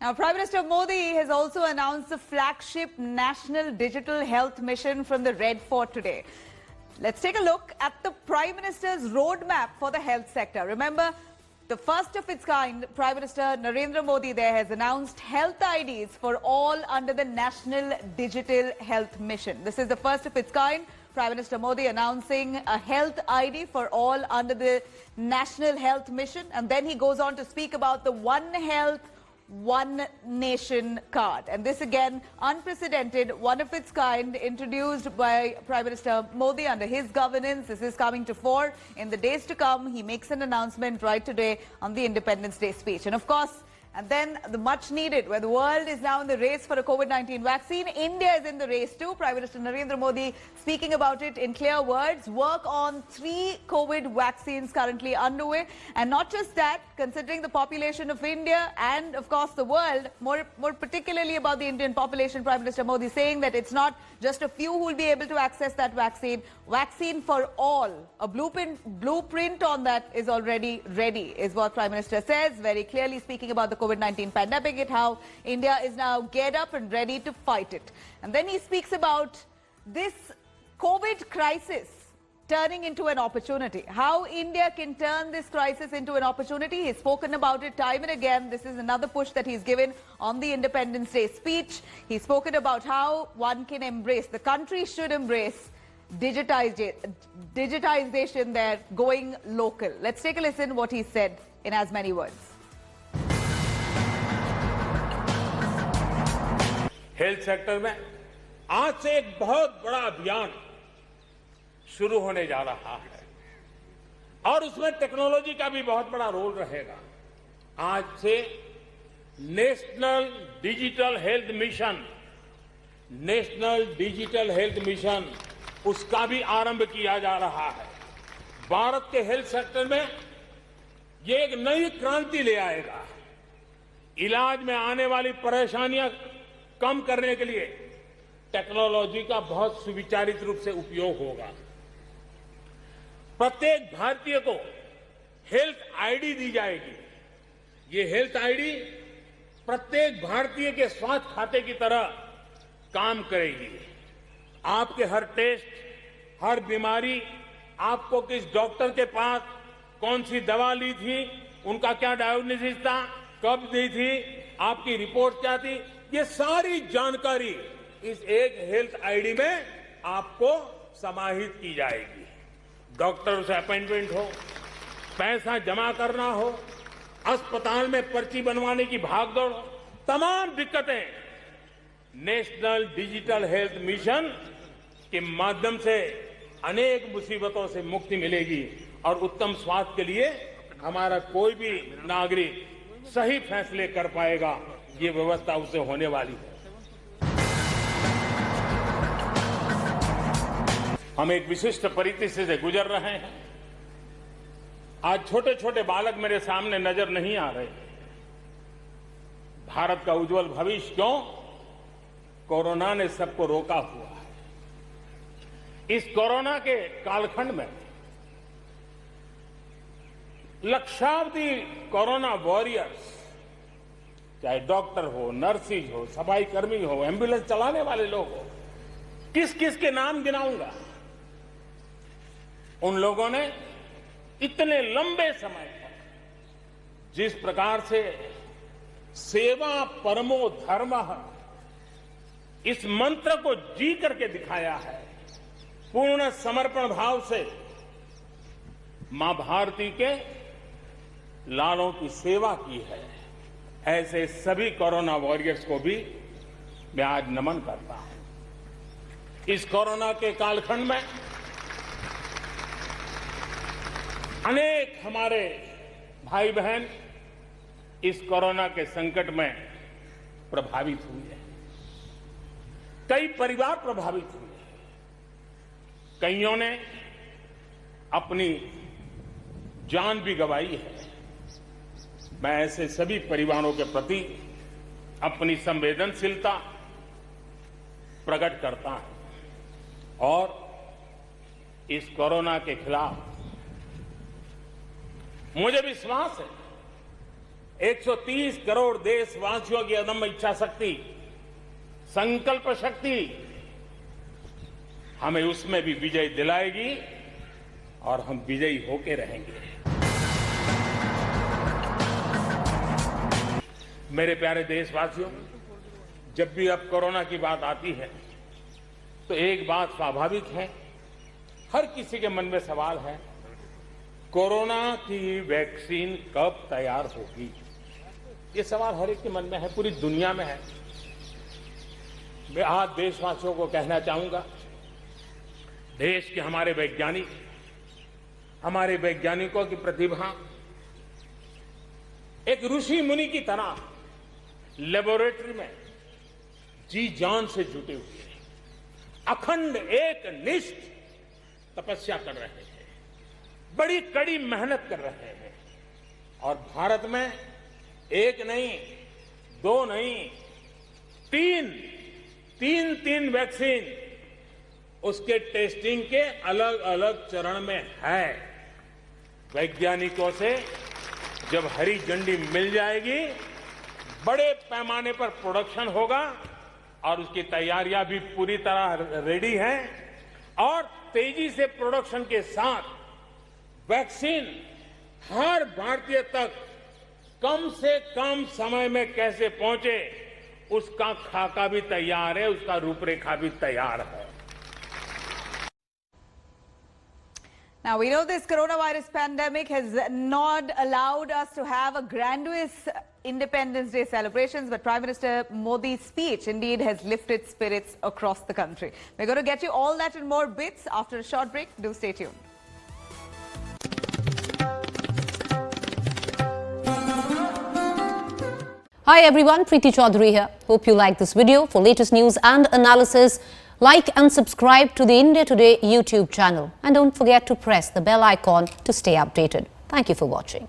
Now, Prime Minister Modi has also announced the flagship National Digital Health Mission from the Red Fort today. Let's take a look at the Prime Minister's roadmap for the health sector. Remember, the first of its kind, Prime Minister Narendra Modi there has announced health IDs for all under the National Digital Health Mission. This is the first of its kind. Prime Minister Modi announcing a health ID for all under the National Health Mission. And then he goes on to speak about the One Health, One Nation card. And this again, unprecedented, one of its kind, introduced by Prime Minister Modi under his governance. This is coming to fore in the days to come. He makes an announcement right today on the Independence Day speech. And of course, and then the much needed, where the world is now in the race for a COVID-19 vaccine, India is in the race too. Prime Minister Narendra Modi speaking about it in clear words. Work on 3 COVID vaccines currently underway. And not just that, considering the population of India and of course the world, more particularly about the Indian population, Prime Minister Modi saying that it's not just a few who will be able to access that vaccine. Vaccine for all. A blueprint on that is already ready, is what Prime Minister says, very clearly speaking about the COVID-19 pandemic, and how India is now geared up and ready to fight it. And then he speaks about this COVID crisis turning into an opportunity. How India can turn this crisis into an opportunity. He's spoken about it time and again. This is another push that he's given on the Independence Day speech. He's spoken about how one can embrace, the country should embrace digitization there, going local. Let's take a listen what he said in as many words. Health sector में आज से एक बहुत बड़ा अभियान शुरू होने जा रहा है और उसमें टेक्नोलॉजी का भी बहुत बड़ा रोल रहेगा। आज से नेशनल डिजिटल हेल्थ मिशन उसका भी आरंभ किया जा रहा है। भारत के हेल्थ सेक्टर में ये एक नई क्रांति ले आएगा। इलाज में आने वाली परेशानियां कम करने के लिए टेक्नोलॉजी का बहुत सुविचारित रूप से उपयोग होगा। प्रत्येक भारतीय को हेल्थ आईडी दी जाएगी। ये हेल्थ आईडी प्रत्येक भारतीय के स्वास्थ्य खाते की तरह काम करेगी। आपके हर टेस्ट, हर बीमारी, आपको किस डॉक्टर के पास कौन सी दवा ली थी, उनका क्या डायग्नोसिस था, कब दी थी, आपकी रिपोर्ट क्या थी, ये सारी जानकारी इस एक हेल्थ आईडी में आपको समाहित की जाएगी। डॉक्टर से अपॉइंटमेंट हो, पैसा जमा करना हो, अस्पताल में पर्ची बनवाने की भागदौड़ हो, तमाम दिक्कतें नेशनल डिजिटल हेल्थ मिशन के माध्यम से अनेक मुसीबतों से मुक्ति मिलेगी और उत्तम स्वास्थ्य के लिए हमारा कोई भी नागरिक सही फैसले कर पाएगा। ये व्यवस्था उसे होने वाली है। हम एक विशिष्ट परिस्थिति से गुजर रहे हैं। आज छोटे छोटे बालक मेरे सामने नजर नहीं आ रहे। भारत का उज्जवल भविष्य क्यों? कोरोना ने सबको रोका हुआ है। इस कोरोना के कालखंड में लक्षावधि कोरोना वॉरियर्स, चाहे डॉक्टर हो, नर्सिस हो, सफाई कर्मी हो, एम्बुलेंस चलाने वाले लोग हो, किस किस के नाम गिनाऊंगा। उन लोगों ने इतने लंबे समय तक जिस प्रकार से सेवा परमो धर्मः इस मंत्र को जी करके दिखाया है, पूर्ण समर्पण भाव से मां भारती के लालों की सेवा की है, ऐसे सभी कोरोना वॉरियर्स को भी मैं आज नमन करता हूं। इस कोरोना के कालखंड में अनेक हमारे भाई बहन इस कोरोना के संकट में प्रभावित हुए हैं। कई परिवार प्रभावित हुए, कईयों ने अपनी जान भी गंवाई है। मैं ऐसे सभी परिवारों के प्रति अपनी संवेदनशीलता प्रकट करता हूं और इस कोरोना के खिलाफ मुझे विश्वास है 130 करोड़ देशवासियों की अदम्य इच्छा शक्ति, संकल्प शक्ति हमें उसमें भी विजय दिलाएगी और हम विजयी होके रहेंगे। मेरे प्यारे देशवासियों, जब भी अब कोरोना की बात आती है तो एक बात स्वाभाविक है, हर किसी के मन में सवाल है, कोरोना की वैक्सीन कब तैयार होगी? ये सवाल हर एक के मन में है, पूरी दुनिया में है। मैं आज देशवासियों को कहना चाहूंगा, देश के हमारे वैज्ञानिकों की प्रतिभा एक ऋषि मुनि की तरह लेबोरेटरी में जी जान से जुटे हुए हैं, अखंड एक निष्ठ तपस्या कर रहे हैं, बड़ी कड़ी मेहनत कर रहे हैं और भारत में एक नहीं, दो नहीं, तीन वैक्सीन उसके टेस्टिंग के अलग अलग चरण में है। वैज्ञानिकों से जब हरी झंडी मिल जाएगी, बड़े पैमाने पर प्रोडक्शन होगा और उसकी तैयारियां भी पूरी तरह रेडी हैं और तेजी से प्रोडक्शन के साथ वैक्सीन हर भारतीय तक कम से कम समय में कैसे पहुंचे, उसका खाका भी तैयार है, उसका रूपरेखा भी तैयार है। Now, we know this coronavirus pandemic has not allowed us to have a grandiose Independence Day celebrations, but Prime Minister Modi's speech indeed has lifted spirits across the country. We're going to get you all that and more bits after a short break. Do stay tuned. Hi everyone, Preeti Chaudhary here. Hope you like this video. For latest news and analysis, like and subscribe to the India Today YouTube channel. And don't forget to press the bell icon to stay updated. Thank you for watching.